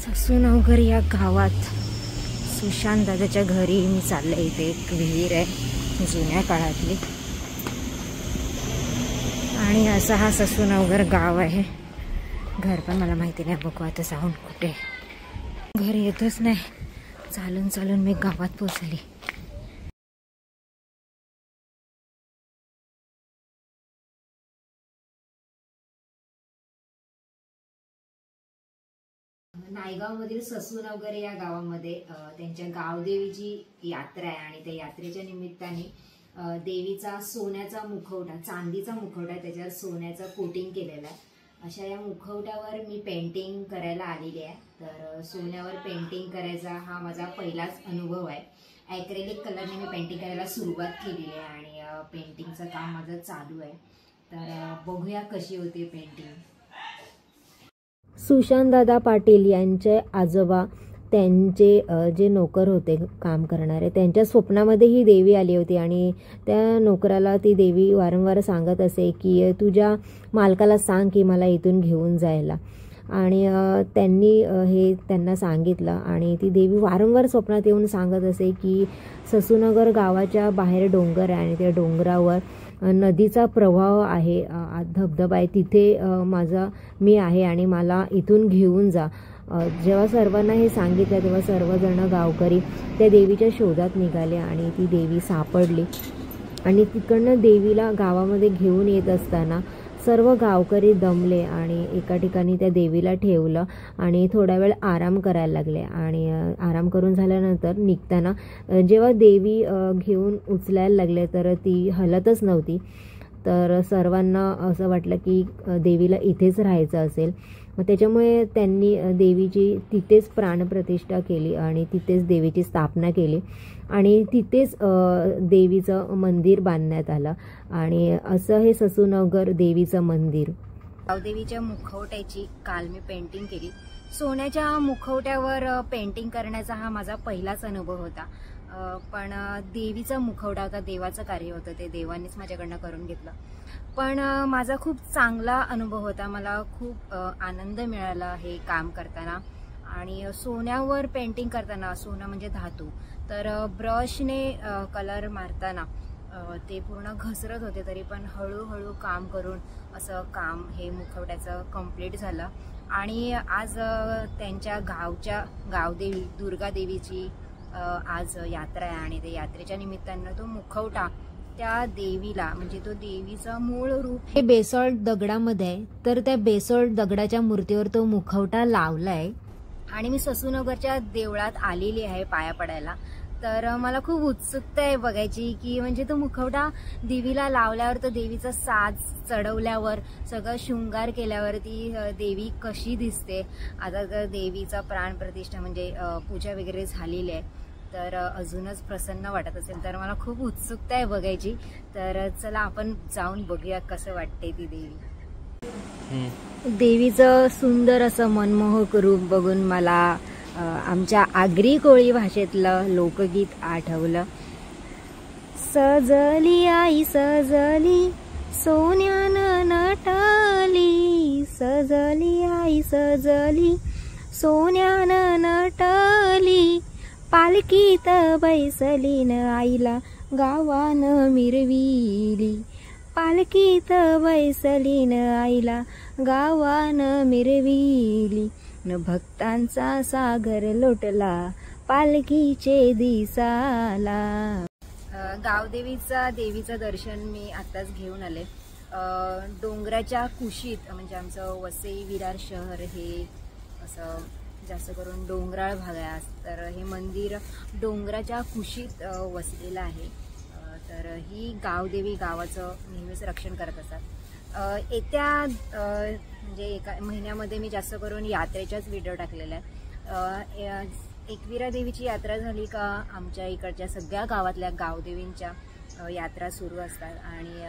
ससूनगर या गावात सुशांत दादाच्या घरी मी चालले। इथे एक विहीर आहे जुन्या काळातली आणि असा हा ससूनगर गाव आहे। घर पण मला माहिती नाही, बघू आता जाऊन कुठे। घर येतच नाही, चालून चालून मी गावात पोहोचली। नायगावमधील ससूनगर या गावामध्ये त्यांच्या गावदेवीची यात्रा आहे आणि त्या यात्रेच्या निमित्ताने देवीचा सोन्याचा मुखवटा, चांदीचा मुखवटा, त्याच्यावर सोन्याचं कोटिंग केलेलं आहे। अशा या मुखवट्यावर मी पेंटिंग करायला आलेली आहे। तर सोन्यावर पेंटिंग करायचा हा माझा पहिलाच अनुभव आहे। ॲक्रेलिक कलरने मी पेंटिंग करायला सुरुवात केलेली आहे आणि पेंटिंगचं काम माझं चालू आहे। तर बघूया कशी होती पेंटिंग। सुशांत दादा पाटील यांचे आजोबा, त्यांचे जे नोकर होते काम करणारे, त्यांच्या स्वप्नामध्ये ही देवी आली होती आणि त्या नोकराला ती देवी वारंवार सांगत असे की तुझ्या मालकाला सांग की मला इथून घेऊन जायला। आणि त्यांनी हे त्यांना सांगितलं आणि ती देवी वारंवार स्वप्नात येऊन सांगत असे की ससूनगर गावाच्या बाहेर डोंगर आहे आणि त्या डोंगरावर नदीचा प्रवाह आहे, धबधबा आहे, तिथे मी आहे आणि मला इथून घेऊन जा। जेव्हा सर्वांना हे सांगितलं तेव्हा सर्वजण गावकरी त्या देवीच्या शोधात निघाले आणि ती देवी सापडली आणि तिकडनं देवीला गावामध्ये घेऊन येत असताना सर्व गावकरी दमले आणि एका ठिकाणी त्या देवीला ठेवलं आणि थोडा वेळ आराम करायला लागले। आणि आराम करून झाल्यानंतर निघताना जेव्हा देवी घेऊन उचलायला लागले तर ती हलतच नव्हती। तर सर्वांना असं वाटलं की देवीला इथेच राहायचं असेल, मग त्याच्यामुळे त्यांनी देवीची तिथेच प्राणप्रतिष्ठा केली आणि तिथेच देवीची स्थापना केली आणि तिथेच देवीचं मंदिर बांधण्यात आलं आणि असं हे ससूनगर देवीचं मंदिर। गावदेवीच्या मुखवट्याची काल मी पेंटिंग केली। सोन्याच्या मुखवट्यावर पेंटिंग करण्याचा हा माझा पहिलाच अनुभव होता, पण देवीचा मुखवटा होता, देवाचं कार्य होतं, ते देवानीच माझ्याकडनं करून घेतलं। पण माझा खूप चांगला अनुभव होता, मला खूप आनंद मिळाला हे काम करताना। आणि सोन्यावर पेंटिंग करताना, सोनं म्हणजे धातू, तर ब्रशने कलर मारताना ते पूर्ण घसरत होते, तरी पण हळूहळू काम करून असं काम हे मुखवट्याचं कंप्लीट झालं। आणि आज त्यांच्या गावच्या गावदेवी दुर्गा देवीची आज यात्रा आहे आणि त्या यात्रेच्या निमित्तानं तो मुखवटा त्या देवीला, म्हणजे तो देवीचं मूळ रूप हे बेसॉल्ट दगडामध्ये आहे, तर त्या बेसॉल्ट दगडाच्या मूर्तीवर तो मुखवटा लावलाय आणि मी ससूनगरच्या देवळात आलेली आहे पाया पडायला। तर मला खूप उत्सुकता आहे बघायची की म्हणजे तो मुखवटा देवीला लावल्यावर, तो देवीचा साज चढवल्यावर, सगळं शृंगार केल्यावर ती देवी कशी दिसते। आता तर देवीचा प्राणप्रतिष्ठा म्हणजे पूजा वगैरे झालेली आहे, तर अजूनच प्रसन्न वाटत असेल, तर मला खूप उत्सुकता आहे बघायची। तर चला आपण जाऊन बघूया कसं वाटते ती देवी। देवीचं सुंदर असं मनमोहक रूप बघून मला आमच्या आगरी कोळी भाषेतलं लोकगीत आठवलं। सजली आई सजली सोन्यानं नटली, सजली आई सजली सोन्यानं नटली, पालखीत बैसली न आईला गावानं मिरविली, पालखीत बैसली न आईला गावानं मिरविली, न भक्तांचा सागर लोटला पालखीचे दिसाला। गावदेवीचा देवीचं दर्शन मी आत्ताच घेऊन आले। डोंगराच्या कुशीत, म्हणजे आमचं वसई विरार शहर हे असं जास्त करून डोंगराळ भाग आहे, तर हे मंदिर डोंगराच्या कुशीत वसलेलं आहे। तर ही गावदेवी गावाचं नेहमीच रक्षण करत असतात। येत्या म्हणजे एका महिन्यामध्ये मी जास्त करून यात्रेच्याच व्हिडिओ टाकलेला आहे। एकविरा देवीची यात्रा झाली का आमच्या इकडच्या सगळ्या गावातल्या गावदेवींच्या यात्रा सुरू असतात आणि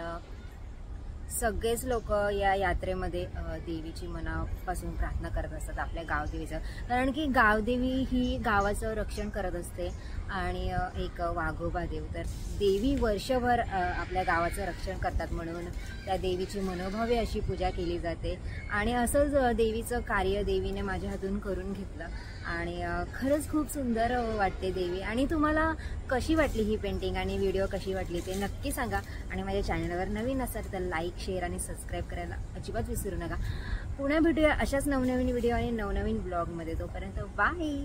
सगळेच लोक या यात्रेमध्ये देवीची मनापासून प्रार्थना करत असतात आपल्या गावदेवीचं, कारण की गावदेवी ही गावाचं रक्षण करत असते आणि एक वाघोबा देव, तर देवी वर्षभर आपल्या गावाचं रक्षण करतात म्हणून त्या देवीची मनोभावे अशी पूजा केली जाते. आणि असंच देवीचं कार्य देवीने माझ्या हातून करून घेतलं आणि खरंच खूप सुंदर वाटते देवी. आणि तुम्हाला कशी वाटली ही पेंटिंग आणि व्हिडिओ कशी वाटली ते नक्की सांगा. आणि माझ्या चॅनलवर नवीन असाल तर लाईक, शेअर आणि सबस्क्राईब करायला अजिबात विसरू नका. पुन्हा भेटूया अशाच नवनवीन व्हिडिओ आणि नवनवीन ब्लॉगमध्ये. तोपर्यंत बाय.